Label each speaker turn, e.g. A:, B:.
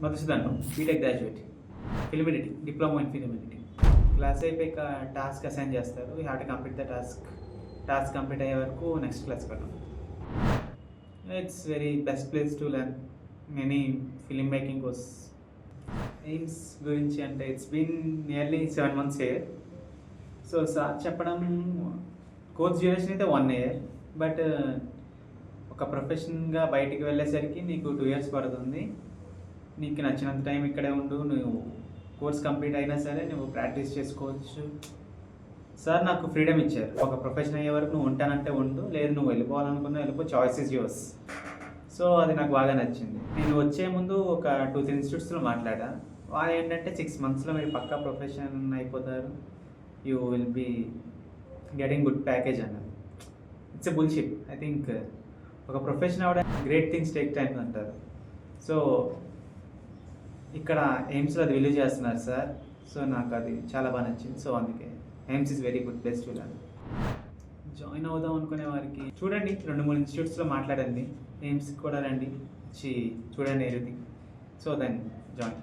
A: Madhusudan, BTech graduate, film editing, diploma in film editing. Class అయిపోయాక task assign చేస్తారు. You have to complete the task complete అయ్యే వరకు next క్లాస్కి వెళ్ళాం. It's very best place to learn any film making course. AIMS గురించి అంటే it's been nearly 7 months here. So sir చెప్పడం course duration అయితే 1 year, బట్ ఒక ప్రొఫెషన్గా బయటికి వెళ్ళేసరికి నీకు 2 years పడుతుంది. నీకు నచ్చినంత టైం ఇక్కడే ఉండు, నువ్వు కోర్స్ కంప్లీట్ అయినా సరే నువ్వు ప్రాక్టీస్ చేసుకోవచ్చు. సార్ నాకు ఫ్రీడమ్ ఇచ్చారు. ఒక ప్రొఫెషన్ అయ్యే వరకు నువ్వు ఉంటానంటే ఉండు, లేదు నువ్వు వెళ్ళిపోవాలనుకున్నా వెళ్ళిపో, చాయిస్ ఇస్ యువర్స్. సో అది నాకు బాగా నచ్చింది. నేను వచ్చే ముందు ఒక 2-3 ఇన్స్టిట్యూట్స్లో మాట్లాడా. వాళ్ళు ఏంటంటే 6 monthsలో మీరు పక్కా ప్రొఫెషన్ అయిపోతారు, you will be getting good package అన్నారు. It's a bullshit. I think ఒక ప్రొఫెషన్ అవడం గ్రేట్ థింగ్స్ టేక్ టైం అంటారు. సో ఇక్కడ ఎయిమ్స్లో అది విలువ చేస్తున్నారు సార్. సో నాకు అది చాలా బాగా నచ్చింది. సో అందుకే AIIMS is very good place to learn. Join అవుదాం అనుకునే వారికి చూడండి, 2-3 ఇన్స్టిట్యూట్స్లో మాట్లాడండి, ఎయిమ్స్కి కూడా రండి, వచ్చి చూడండి ఎవ్రీథింగ్. So then join.